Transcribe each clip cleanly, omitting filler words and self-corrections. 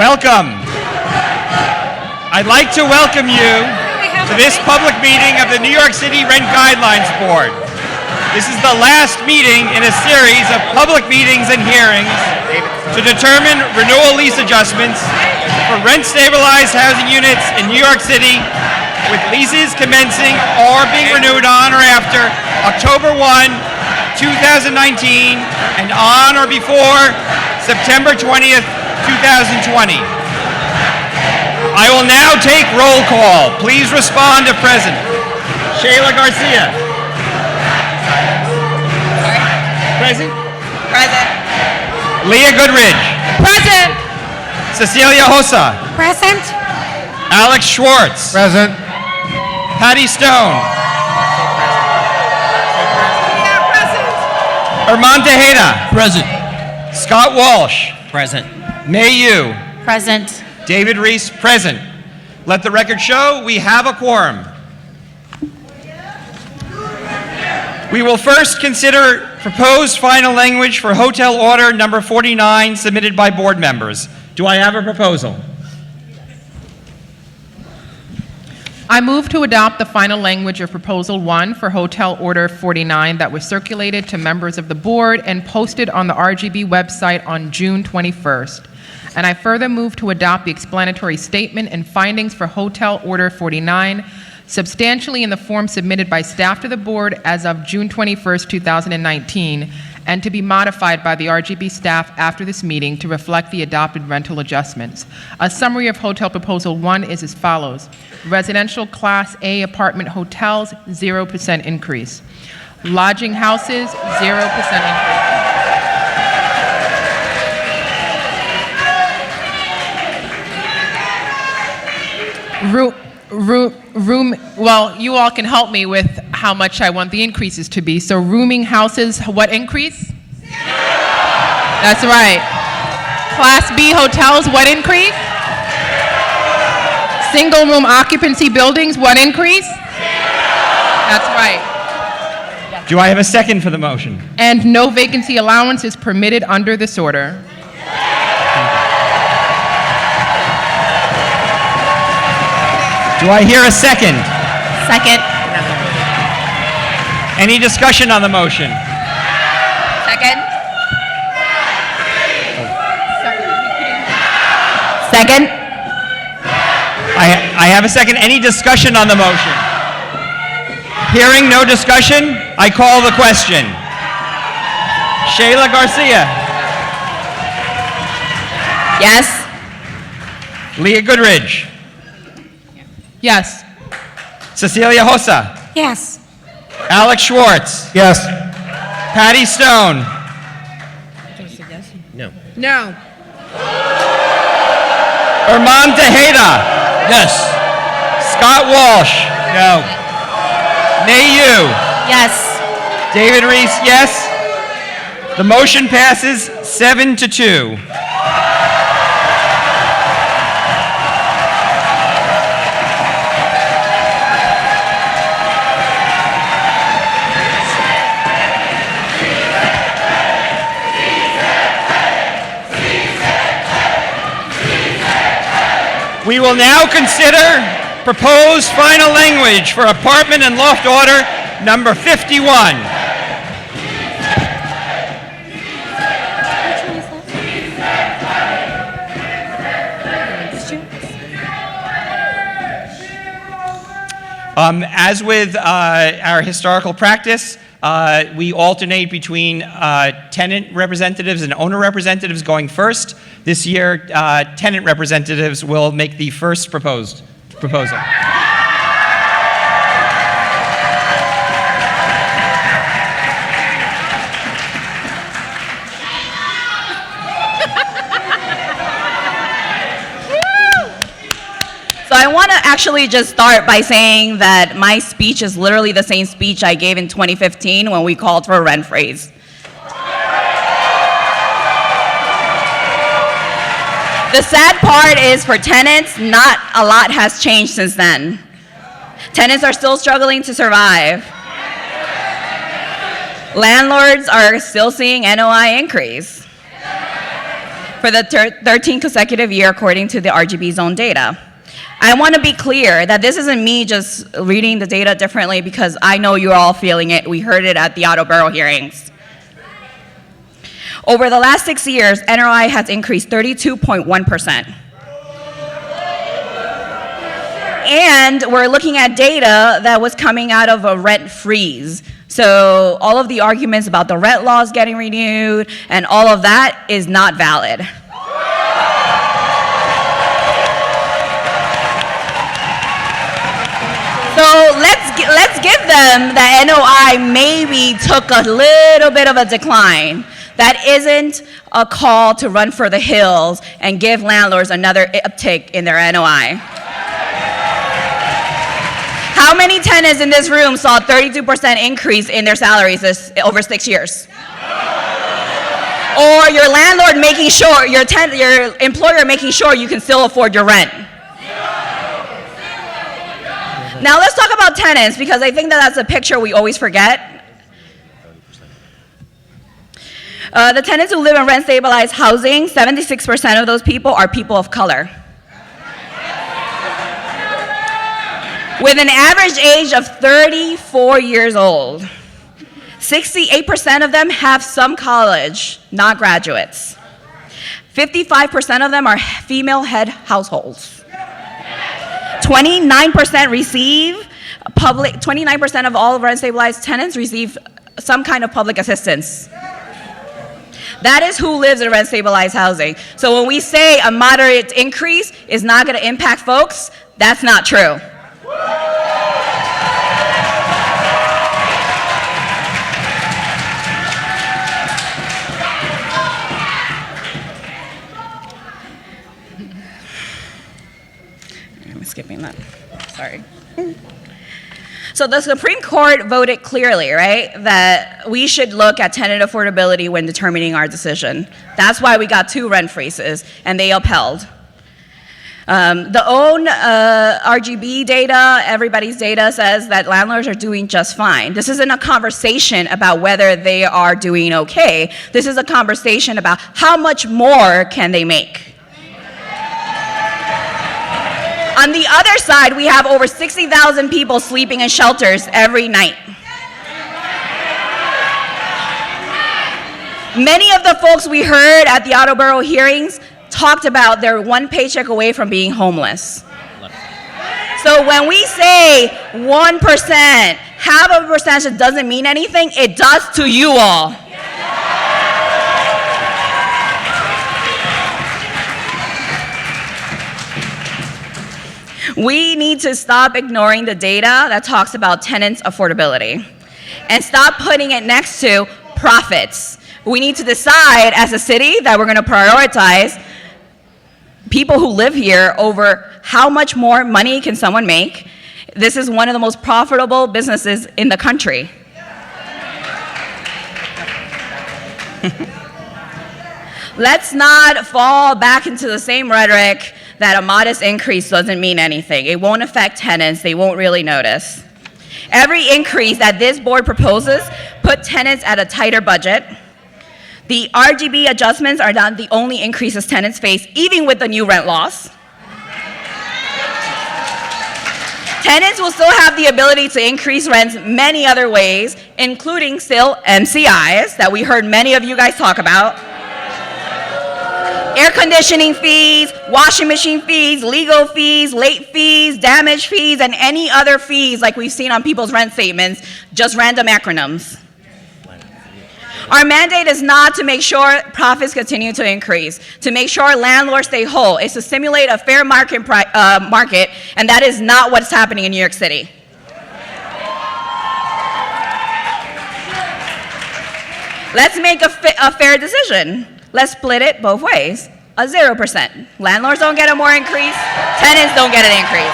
Welcome. I'd like to welcome you to this public meeting of the New York City Rent Guidelines Board. This is the last meeting in a series of public meetings and hearings to determine renewal lease adjustments for rent-stabilized housing units in New York City with leases commencing or being renewed on or after October 1, 2019 and on or before September 20th, 2020. I will now take roll call. Please respond if present. Shayla Garcia. Present? Present. Leah Goodridge. Present. Cecilia Hossa. Present. Alex Schwartz. Present. Patty Stone. Present. Armand Tejeda. Present. Scott Walsh. Present. May Yu. Present. David Reese, present. Let the record show we have a quorum. We will first consider proposed final language for Hotel Order number 49 submitted by board members. Do I have a proposal? I move to adopt the final language of Proposal 1 for Hotel Order 49 that was circulated to members of the board and posted on the RGB website on June 21st. And I further move to adopt the explanatory statement and findings for Hotel Order 49 substantially in the form submitted by staff to the board as of June 21st, 2019, and to be modified by the RGB staff after this meeting to reflect the adopted rental adjustments. A summary of Hotel Proposal 1 is as follows. Residential Class A apartment hotels, 0% increase. Lodging houses, 0% increase. Well, you all can help me with how much I want the increases to be. So rooming houses, what increase? 0. That's right. Class B hotels, what increase? 0. Single room occupancy buildings, what increase? 0. That's right. Do I have a second for the motion? And no vacancy allowance is permitted under this order. Do I hear a second? Second. Any discussion on the motion? Second. Second. I have a second. Any discussion on the motion? Hearing no discussion, I call the question. Shayla Garcia. Yes. Leah Goodridge. Yes. Cecilia Hossa. Yes. Alex Schwartz. Yes. Patty Stone. No. No. Armand Tejeda. Yes. Scott Walsh. No. May Yu. Yes. David Reese, yes. The motion passes 7-2. We will now consider proposed final language for apartment and loft order number 51. As with our historical practice, we alternate between tenant representatives and owner representatives going first. This year, tenant representatives will make the first proposal. So I want to actually just start by saying that my speech is literally the same speech I gave in 2015 when we called for a rent freeze. The sad part is for tenants, not a lot has changed since then. Tenants are still struggling to survive. Landlords are still seeing NOI increase. for the 13th consecutive year according to the RGB zone data. I want to be clear that this isn't me just reading the data differently because I know you're all feeling it. We heard it at the Attleboro hearings. Over the last 6 years, NOI has increased 32.1%. And we're looking at data that was coming out of a rent freeze. So all of the arguments about the rent laws getting renewed and all of that is not valid. So let's give them that NOI maybe took a little bit of a decline. That isn't a call to run for the hills and give landlords another uptick in their NOI. How many tenants in this room saw a 32% increase in their salaries over 6 years? Or your landlord making sure, your employer making sure you can still afford your rent? Now let's talk about tenants because I think that that's a picture we always forget. The tenants who live in rent-stabilized housing, 76% of those people are people of color. With an average age of 34 years old. 68% of them have some college, not graduates. 55% of them are female-head households. 29% of all rent-stabilized tenants receive some kind of public assistance. That is who lives in rent-stabilized housing. So when we say a moderate increase is not going to impact folks, that's not true. I'm skipping that. Sorry. So the Supreme Court voted clearly, right, that we should look at tenant affordability when determining our decision. That's why we got 2 rent freezes, and they upheld. The own RGB data, everybody's data says that landlords are doing just fine. This isn't a conversation about whether they are doing okay. This is a conversation about how much more can they make. On the other side, we have over 60,000 people sleeping in shelters every night. Many of the folks we heard at the Attleboro hearings talked about they're 1 paycheck away from being homeless. So when we say 1%, half of a percentage doesn't mean anything, it does to you all. We need to stop ignoring the data that talks about tenants' affordability and stop putting it next to profits. We need to decide as a city that we're going to prioritize people who live here over how much more money can someone make. This is one of the most profitable businesses in the country. Let's not fall back into the same rhetoric that a modest increase doesn't mean anything. It won't affect tenants. They won't really notice. Every increase that this board proposes put tenants at a tighter budget. The RGB adjustments are not the only increases tenants face, even with the new rent laws. Tenants will still have the ability to increase rents many other ways, including still MCIs that we heard many of you guys talk about. Air conditioning fees, washing machine fees, legal fees, late fees, damage fees, and any other fees like we've seen on people's rent statements, just random acronyms. Our mandate is not to make sure profits continue to increase, to make sure landlords stay whole. It's to stimulate a fair market, and that is not what's happening in New York City. Let's make a fair decision. Let's split it both ways. A 0%. Landlords don't get a more increase. Tenants don't get an increase.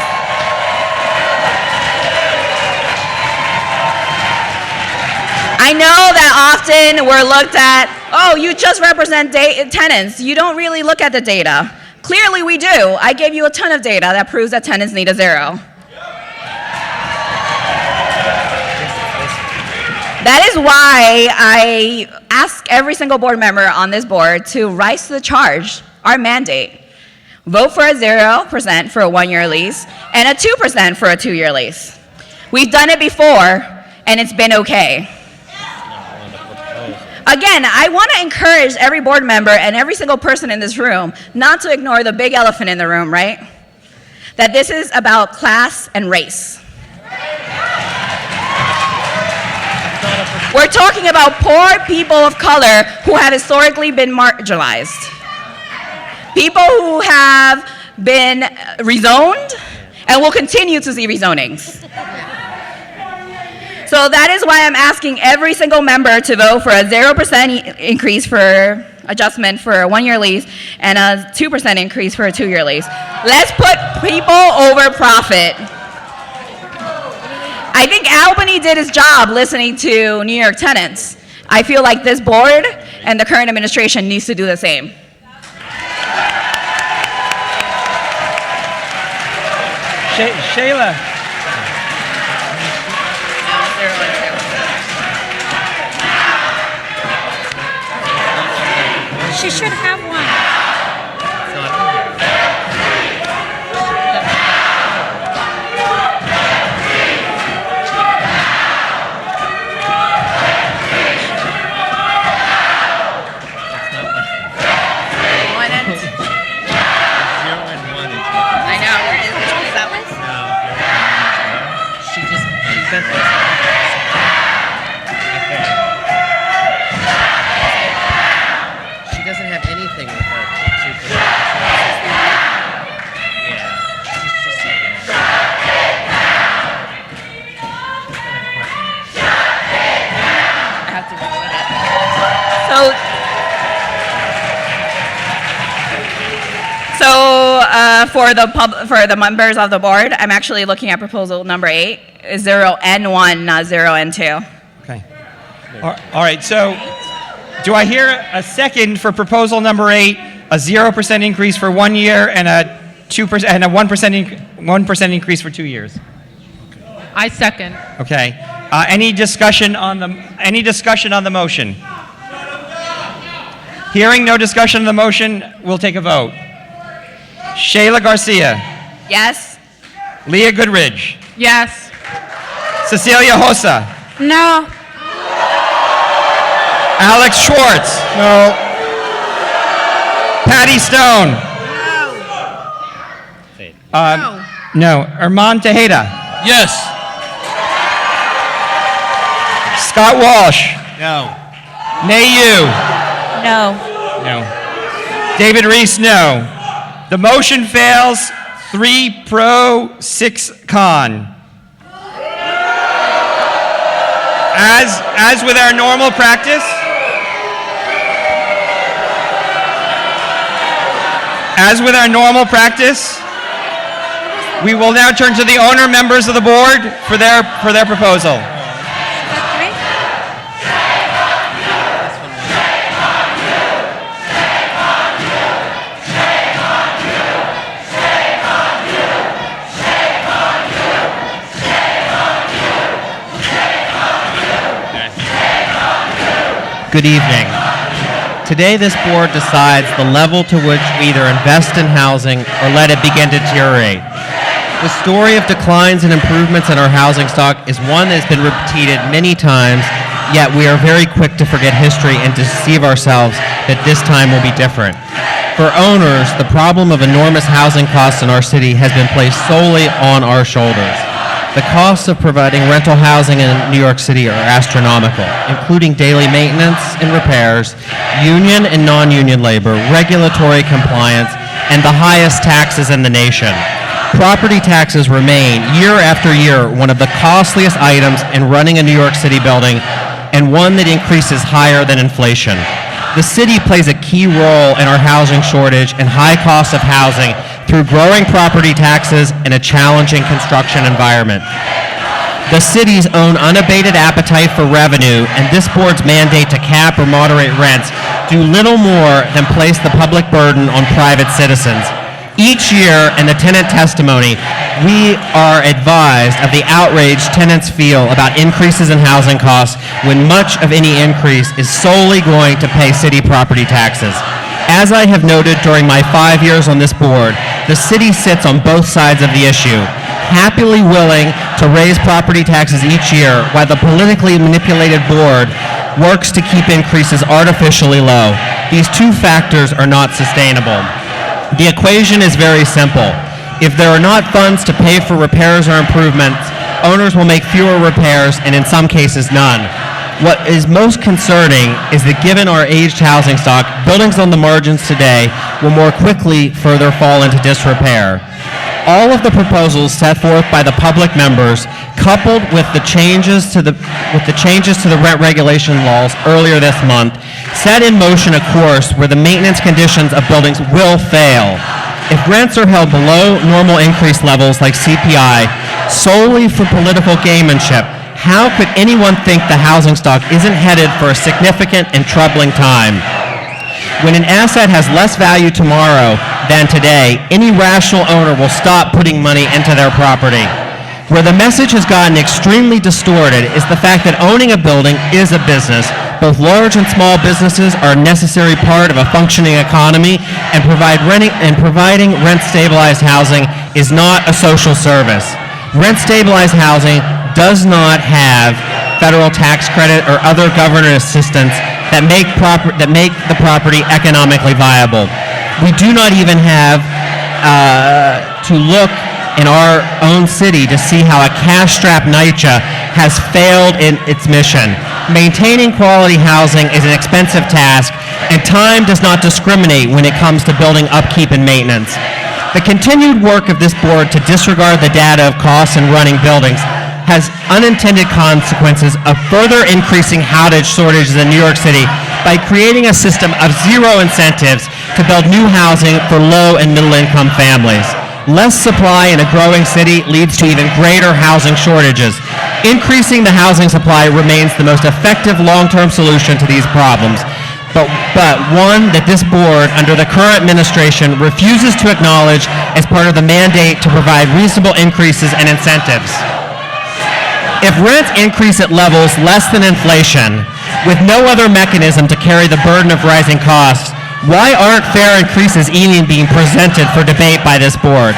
I know that often we're looked at, oh, you just represent tenants. You don't really look at the data. Clearly we do. I gave you a ton of data that proves that tenants need a 0. That is why I ask every single board member on this board to rise to the charge, our mandate. Vote for a 0% for a 1-year lease and a 2% for a 2-year lease. We've done it before, and it's been okay. Again, I want to encourage every board member and every single person in this room not to ignore the big elephant in the room, right? That this is about class and race. We're talking about poor people of color who have historically been marginalized. People who have been rezoned and will continue to see rezonings. So that is why I'm asking every single member to vote for a 0% increase for adjustment for a 1-year lease and a 2% increase for a 2-year lease. Let's put people over profit. I think Albany did his job listening to New York tenants. I feel like this board and the current administration needs to do the same. Shayla. She should have one. I know. Which one is that one? She just sent this. She doesn't have anything with her. Yeah. She's just saying I have to reload it. For the members of the board, I'm actually looking at proposal number 8, 0N1, not 0N2. Okay. All right, so do I hear a second for proposal number 8, a 0% increase for 1 year and a 2% and a 1% increase for 2 years? I second. Okay. Any discussion on the motion? Hearing no discussion on the motion, we'll take a vote. Shayla Garcia, Yes? Leah Goodridge, Yes. Cecilia Hossa, No. Alex Schwartz, no. Patty Stone, no. Armand Tejeda, yes. Scott Walsh, No. Nay Yu, No. no. David Reese, no. The motion fails, 3 pro, 6 con. As with our normal practice, we will now turn to the owner members of the board for their proposal. Good evening. Today, this board decides the level to which we either invest in housing or let it begin to deteriorate. The story of declines and improvements in our housing stock is one that has been repeated many times, yet we are very quick to forget history and deceive ourselves that this time will be different. For owners, the problem of enormous housing costs in our city has been placed solely on our shoulders. The costs of providing rental housing in New York City are astronomical, including daily maintenance and repairs, union and non-union labor, regulatory compliance, and the highest taxes in the nation. Property taxes remain, year after year, one of the costliest items in running a New York City building, and one that increases higher than inflation. The city plays a key role in our housing shortage and high cost of housing through growing property taxes and a challenging construction environment. The city's own unabated appetite for revenue and this board's mandate to cap or moderate rents do little more than place the public burden on private citizens. Each year in the tenant testimony, we are advised of the outrage tenants feel about increases in housing costs when much of any increase is solely going to pay city property taxes. As I have noted during my 5 years on this board, the city sits on both sides of the issue, happily willing to raise property taxes each year while the politically manipulated board works to keep increases artificially low. These two factors are not sustainable. The equation is very simple. If there are not funds to pay for repairs or improvements, owners will make fewer repairs and in some cases none. What is most concerning is that given our aged housing stock, buildings on the margins today will more quickly further fall into disrepair. All of the proposals set forth by the public members, coupled with the changes to the rent regulation laws earlier this month, set in motion a course where the maintenance conditions of buildings will fail. If rents are held below normal increase levels like CPI solely for political gamemanship, how could anyone think the housing stock isn't headed for a significant and troubling time? When an asset has less value tomorrow than today, any rational owner will stop putting money into their property. Where the message has gotten extremely distorted is the fact that owning a building is a business. Both large and small businesses are a necessary part of a functioning economy, and providing rent-stabilized housing is not a social service. Rent-stabilized housing does not have federal tax credit or other government assistance that make the property economically viable. We do not even have to look in our own city to see how a cash-strapped NYCHA has failed in its mission. Maintaining quality housing is an expensive task, and time does not discriminate when it comes to building upkeep and maintenance. The continued work of this board to disregard the data of costs in running buildings has unintended consequences of further increasing housing shortages in New York City by creating a system of zero incentives to build new housing for low and middle-income families. Less supply in a growing city leads to even greater housing shortages. Increasing the housing supply remains the most effective long-term solution to these problems, but one that this board, under the current administration, refuses to acknowledge as part of the mandate to provide reasonable increases and incentives. If rents increase at levels less than inflation, with no other mechanism to carry the burden of rising costs, why aren't fair increases even being presented for debate by this board?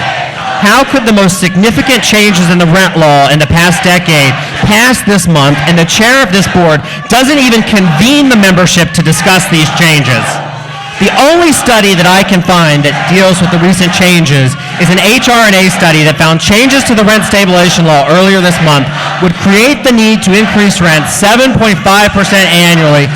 How could the most significant changes in the rent law in the past decade pass this month and the chair of this board doesn't even convene the membership to discuss these changes? The only study that I can find that deals with the recent changes is an HR&A study that found changes to the rent stabilization law earlier this month would create the need to increase rent 7.5% annually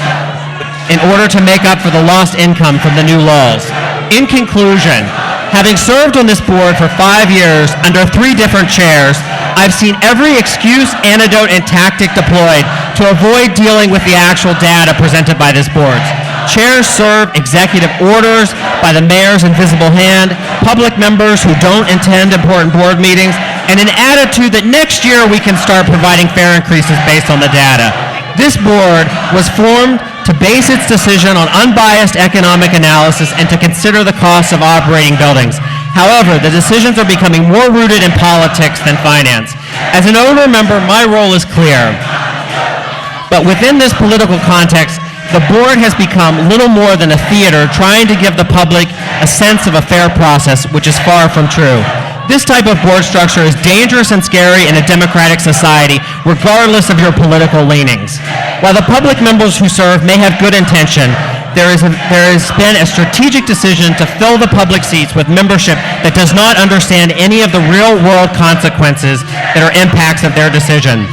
in order to make up for the lost income from the new laws. In conclusion, having served on this board for 5 years under 3 different chairs, I've seen every excuse, antidote, and tactic deployed to avoid dealing with the actual data presented by this board. Chairs serve executive orders by the mayor's invisible hand, public members who don't attend important board meetings, and an attitude that next year we can start providing fair increases based on the data. This board was formed to base its decision on unbiased economic analysis and to consider the costs of operating buildings. However, the decisions are becoming more rooted in politics than finance. As an owner member, my role is clear. But within this political context, the board has become little more than a theater trying to give the public a sense of a fair process, which is far from true. This type of board structure is dangerous and scary in a democratic society, regardless of your political leanings. While the public members who serve may have good intention, there has been a strategic decision to fill the public seats with membership that does not understand any of the real-world consequences that are impacts of their decision.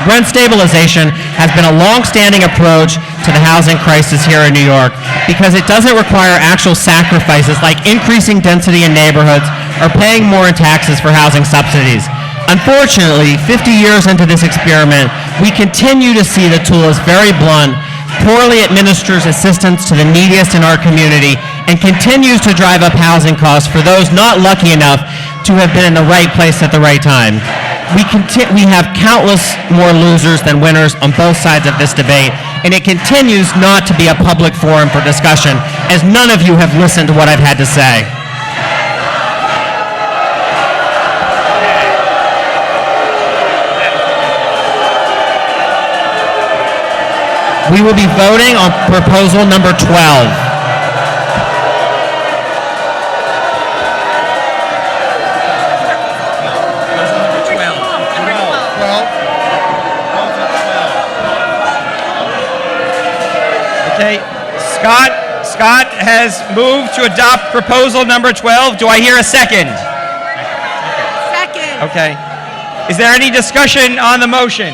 Rent stabilization has been a long-standing approach to the housing crisis here in New York because it doesn't require actual sacrifices like increasing density in neighborhoods or paying more in taxes for housing subsidies. Unfortunately, 50 years into this experiment, we continue to see the tool as very blunt, poorly administers assistance to the neediest in our community, and continues to drive up housing costs for those not lucky enough to have been in the right place at the right time. We have countless more losers than winners on both sides of this debate, and it continues not to be a public forum for discussion, as none of you have listened to what I've had to say. We will be voting on proposal number 12. Okay, Scott has moved to adopt proposal number 12. Do I hear a second? Second. Okay. Is there any discussion on the motion?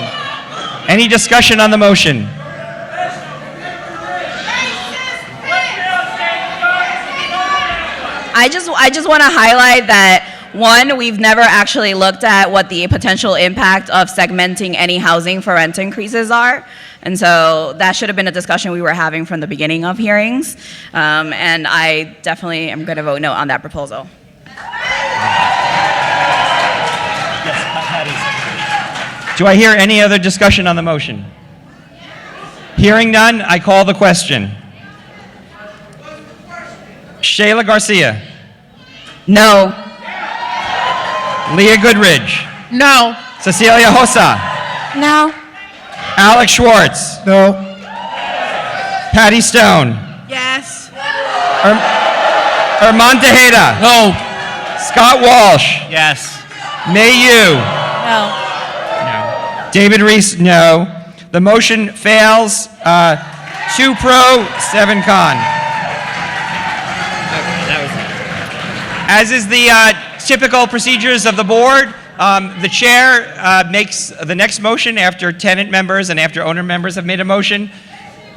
Any discussion on the motion? I just want to highlight that, one, we've never actually looked at what the potential impact of segmenting any housing for rent increases are. And so that should have been a discussion we were having from the beginning of hearings. And I definitely am going to vote no on that proposal. Do I hear any other discussion on the motion? Hearing none, I call the question. Shayla Garcia. No. Leah Goodridge. No. Cecilia Hossa. No. Alex Schwartz. No. Patty Stone. Yes. Armand Tejeda. No. Scott Walsh. Yes. May Yu. No. David Reese, no. The motion fails. 2 pro, 7 con. As is the typical procedures of the board, the chair makes the next motion after tenant members and after owner members have made a motion.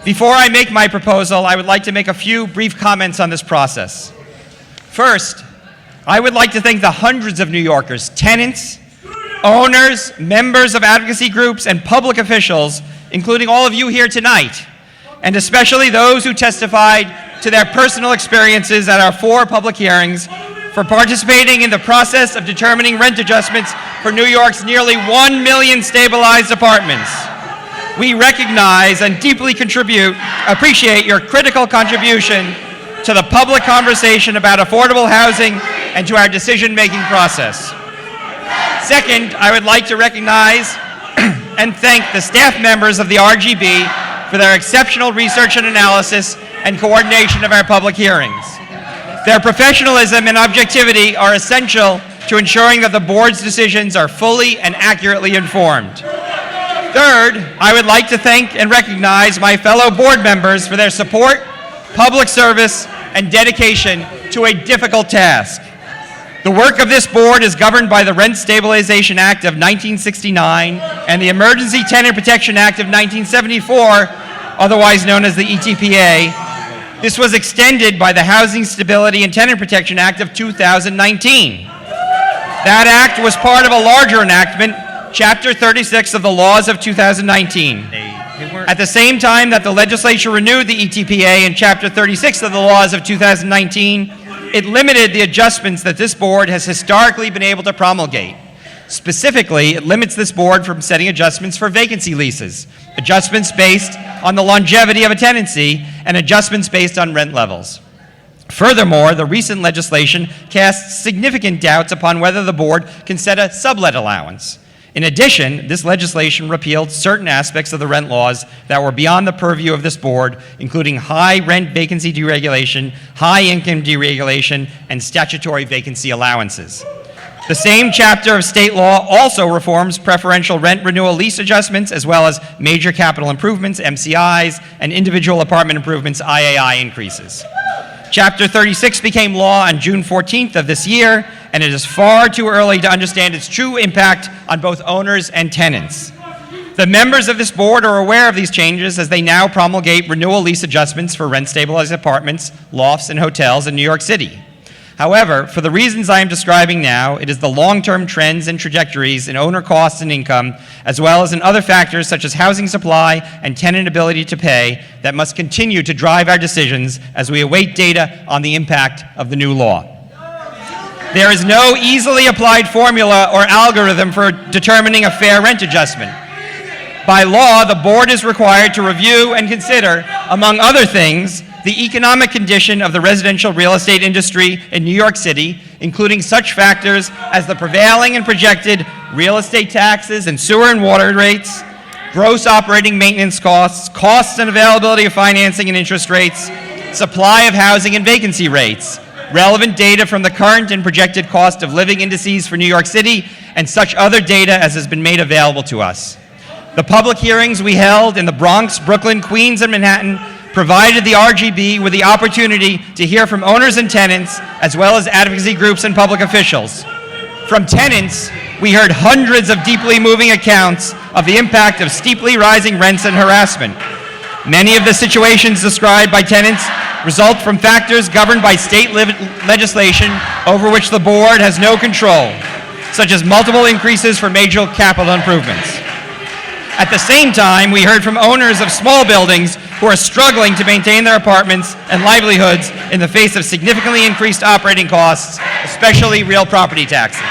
Before I make my proposal, I would like to make a few brief comments on this process. First, I would like to thank the hundreds of New Yorkers, tenants, owners, members of advocacy groups, and public officials, including all of you here tonight, and especially those who testified to their personal experiences at our 4 public hearings, for participating in the process of determining rent adjustments for New York's nearly 1 million stabilized apartments. We recognize and deeply appreciate your critical contribution to the public conversation about affordable housing and to our decision-making process. Second, I would like to recognize and thank the staff members of the RGB for their exceptional research and analysis and coordination of our public hearings. Their professionalism and objectivity are essential to ensuring that the board's decisions are fully and accurately informed. Third, I would like to thank and recognize my fellow board members for their support, public service, and dedication to a difficult task. The work of this board is governed by the Rent Stabilization Act of 1969 and the Emergency Tenant Protection Act of 1974, otherwise known as the ETPA. This was extended by the Housing Stability and Tenant Protection Act of 2019. That act was part of a larger enactment, Chapter 36 of the laws of 2019. At the same time that the legislature renewed the ETPA in Chapter 36 of the laws of 2019, it limited the adjustments that this board has historically been able to promulgate. Specifically, it limits this board from setting adjustments for vacancy leases, adjustments based on the longevity of a tenancy, and adjustments based on rent levels. Furthermore, the recent legislation casts significant doubts upon whether the board can set a sublet allowance. In addition, this legislation repealed certain aspects of the rent laws that were beyond the purview of this board, including high rent vacancy deregulation, high income deregulation, and statutory vacancy allowances. The same chapter of state law also reforms preferential rent renewal lease adjustments, as well as major capital improvements, MCIs, and individual apartment improvements, IAI increases. Chapter 36 became law on June 14th of this year, and it is far too early to understand its true impact on both owners and tenants. The members of this board are aware of these changes as they now promulgate renewal lease adjustments for rent-stabilized apartments, lofts, and hotels in New York City. However, for the reasons I am describing now, it is the long-term trends and trajectories in owner costs and income, as well as in other factors such as housing supply and tenant ability to pay, that must continue to drive our decisions as we await data on the impact of the new law. There is no easily applied formula or algorithm for determining a fair rent adjustment. By law, the board is required to review and consider, among other things, the economic condition of the residential real estate industry in New York City, including such factors as the prevailing and projected real estate taxes and sewer and water rates, gross operating maintenance costs, costs and availability of financing and interest rates, supply of housing and vacancy rates, relevant data from the current and projected cost of living indices for New York City, and such other data as has been made available to us. The public hearings we held in the Bronx, Brooklyn, Queens, and Manhattan provided the RGB with the opportunity to hear from owners and tenants, as well as advocacy groups and public officials. From tenants, we heard hundreds of deeply moving accounts of the impact of steeply rising rents and harassment. Many of the situations described by tenants result from factors governed by state legislation over which the board has no control, such as multiple increases for major capital improvements. At the same time, we heard from owners of small buildings who are struggling to maintain their apartments and livelihoods in the face of significantly increased operating costs, especially real property taxes.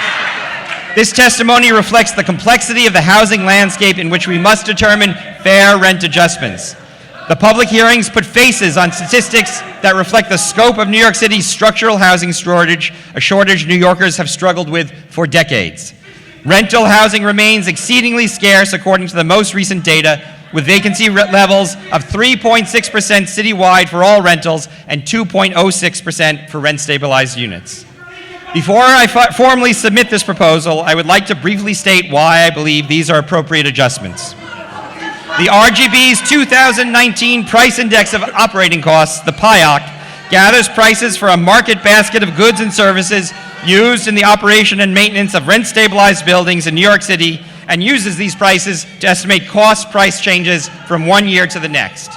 This testimony reflects the complexity of the housing landscape in which we must determine fair rent adjustments. The public hearings put faces on statistics that reflect the scope of New York City's structural housing shortage, a shortage New Yorkers have struggled with for decades. Rental housing remains exceedingly scarce according to the most recent data, with vacancy levels of 3.6% citywide for all rentals and 2.06% for rent-stabilized units. Before I formally submit this proposal, I would like to briefly state why I believe these are appropriate adjustments. The RGB's 2019 Price Index of Operating Costs, the PIOC, gathers prices for a market basket of goods and services used in the operation and maintenance of rent-stabilized buildings in New York City and uses these prices to estimate cost price changes from one year to the next.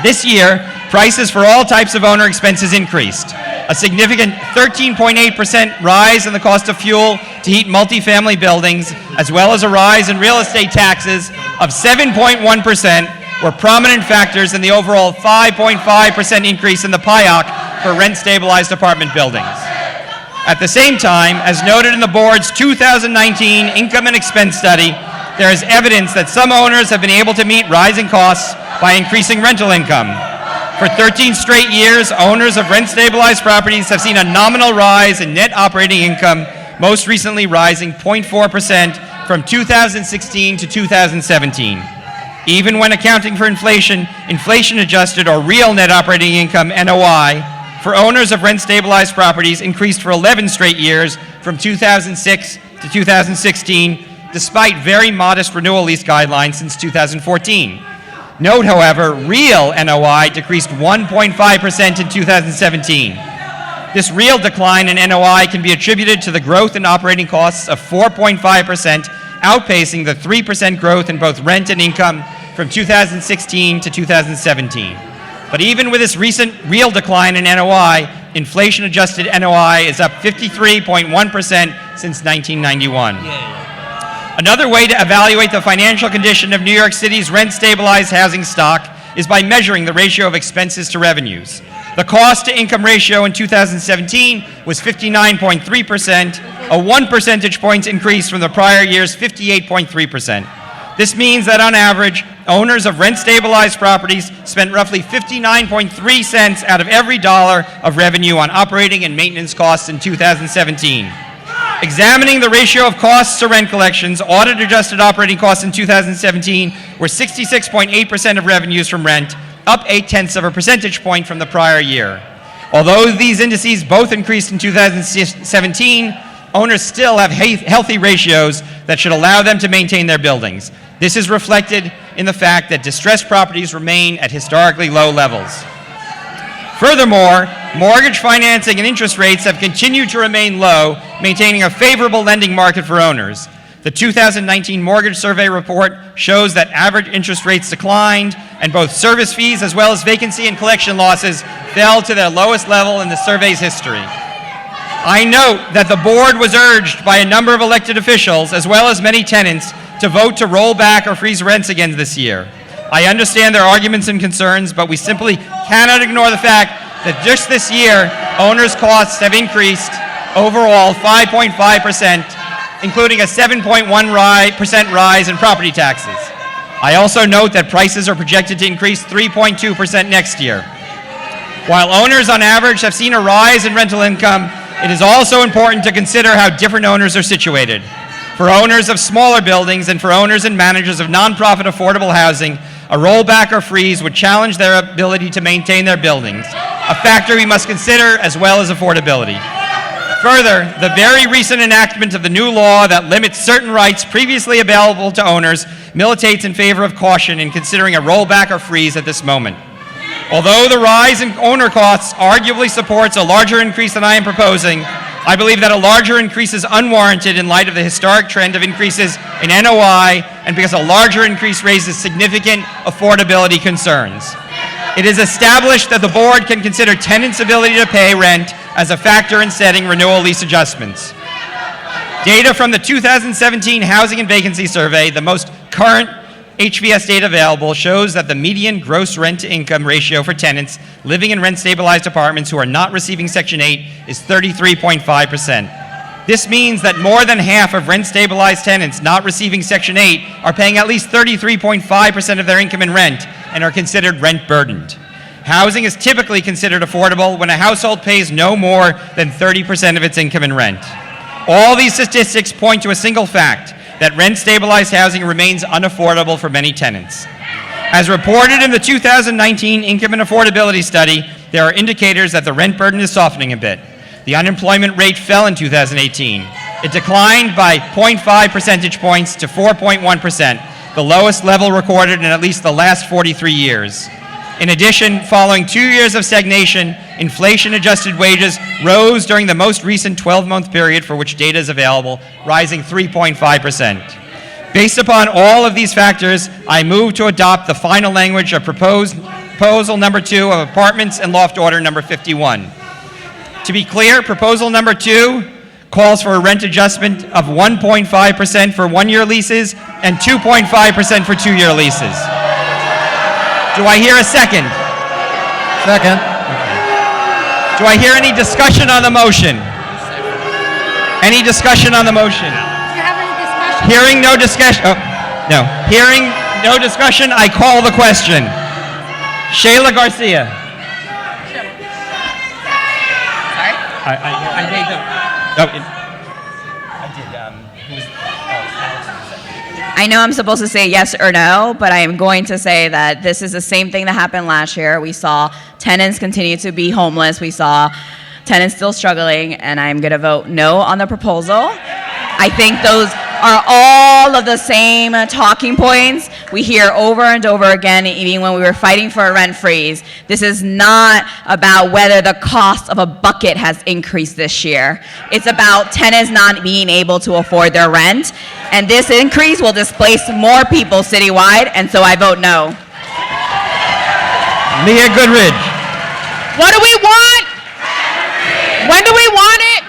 This year, prices for all types of owner expenses increased. A significant 13.8% rise in the cost of fuel to heat multifamily buildings, as well as a rise in real estate taxes of 7.1%, were prominent factors in the overall 5.5% increase in the PIOC for rent-stabilized apartment buildings. At the same time, as noted in the board's 2019 income and expense study, there is evidence that some owners have been able to meet rising costs by increasing rental income. For 13 straight years, owners of rent-stabilized properties have seen a nominal rise in net operating income, most recently rising 0.4% from 2016 to 2017. Even when accounting for inflation, inflation-adjusted or real net operating income, NOI, for owners of rent-stabilized properties increased for 11 straight years from 2006 to 2016, despite very modest renewal lease guidelines since 2014. Note, however, real NOI decreased 1.5% in 2017. This real decline in NOI can be attributed to the growth in operating costs of 4.5%, outpacing the 3% growth in both rent and income from 2016 to 2017. But even with this recent real decline in NOI, inflation-adjusted NOI is up 53.1% since 1991. Another way to evaluate the financial condition of New York City's rent-stabilized housing stock is by measuring the ratio of expenses to revenues. The cost-to-income ratio in 2017 was 59.3%, a 1 percentage point increase from the prior year's 58.3%. This means that on average, owners of rent-stabilized properties spent roughly 59.3 cents out of every dollar of revenue on operating and maintenance costs in 2017. Examining the ratio of costs to rent collections, audit-adjusted operating costs in 2017 were 66.8% of revenues from rent, up 0.8 of a percentage point from the prior year. Although these indices both increased in 2017, owners still have healthy ratios that should allow them to maintain their buildings. This is reflected in the fact that distressed properties remain at historically low levels. Furthermore, mortgage financing and interest rates have continued to remain low, maintaining a favorable lending market for owners. The 2019 Mortgage Survey report shows that average interest rates declined, and both service fees as well as vacancy and collection losses fell to their lowest level in the survey's history. I note that the board was urged by a number of elected officials, as well as many tenants, to vote to roll back or freeze rents again this year. I understand their arguments and concerns, but we simply cannot ignore the fact that just this year, owners' costs have increased overall 5.5%, including a 7.1% rise in property taxes. I also note that prices are projected to increase 3.2% next year. While owners on average have seen a rise in rental income, it is also important to consider how different owners are situated. For owners of smaller buildings and for owners and managers of nonprofit affordable housing, a rollback or freeze would challenge their ability to maintain their buildings, a factor we must consider as well as affordability. Further, the very recent enactment of the new law that limits certain rights previously available to owners militates in favor of caution in considering a rollback or freeze at this moment. Although the rise in owner costs arguably supports a larger increase than I am proposing, I believe that a larger increase is unwarranted in light of the historic trend of increases in NOI and because a larger increase raises significant affordability concerns. It is established that the board can consider tenants' ability to pay rent as a factor in setting renewal lease adjustments. Data from the 2017 Housing and Vacancy Survey, the most current HVS data available, shows that the median gross rent-to-income ratio for tenants living in rent-stabilized apartments who are not receiving Section 8 is 33.5%. This means that more than half of rent-stabilized tenants not receiving Section 8 are paying at least 33.5% of their income in rent and are considered rent-burdened. Housing is typically considered affordable when a household pays no more than 30% of its income in rent. All these statistics point to a single fact, that rent-stabilized housing remains unaffordable for many tenants. As reported in the 2019 Income and Affordability Study, there are indicators that the rent burden is softening a bit. The unemployment rate fell in 2018. It declined by 0.5 percentage points to 4.1%, the lowest level recorded in at least the last 43 years. In addition, following 2 years of stagnation, inflation-adjusted wages rose during the most recent 12-month period for which data is available, rising 3.5%. Based upon all of these factors, I move to adopt the final language of proposal number 2 of Apartments and Loft Order number 51. To be clear, proposal number 2 calls for a rent adjustment of 1.5% for one-year leases and 2.5% for two-year leases. Do I hear a second? Second. Do I hear any discussion on the motion? Any discussion on the motion? Do you have any discussion? Hearing no discussion. Oh, no. Hearing no discussion, I call the question. Shayla Garcia. Sorry? I made the. Oh, I did. Who was? I know I'm supposed to say yes or no, but I am going to say that this is the same thing that happened last year. We saw tenants continue to be homeless. We saw tenants still struggling, and I'm going to vote no on the proposal. I think those are all of the same talking points we hear over and over again, even when we were fighting for a rent freeze. This is not about whether the cost of a bucket has increased this year. It's about tenants not being able to afford their rent, and this increase will displace more people citywide, and so I vote no. Leah Goodridge. What do we want? When do we want it?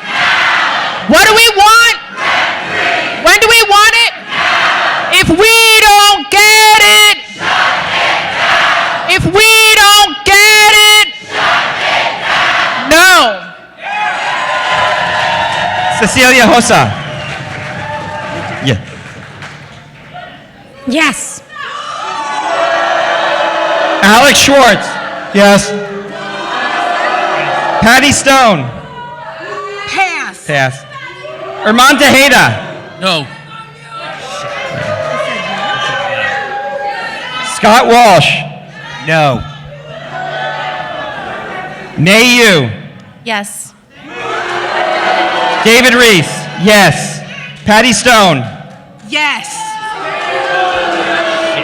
What do we want? When do we want it? If we don't get it, if we don't get it, no. Cecilia Hossa. Yeah. Yes. Alex Schwartz. Yes. Patty Stone. Pass. Pass. Herman Tejeda. No. Scott Walsh. No. May Yu. Yes. David Reese. Yes. Patty Stone. Yes.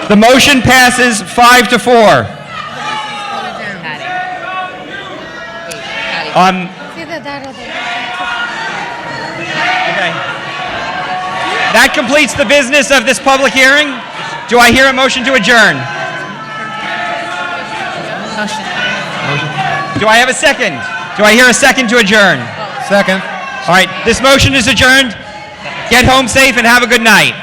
The motion passes 5-4. Okay. That completes the business of this public hearing. Do I hear a motion to adjourn? Motion. Do I have a second? Do I hear a second to adjourn? Second. All right, this motion is adjourned. Get home safe and have a good night.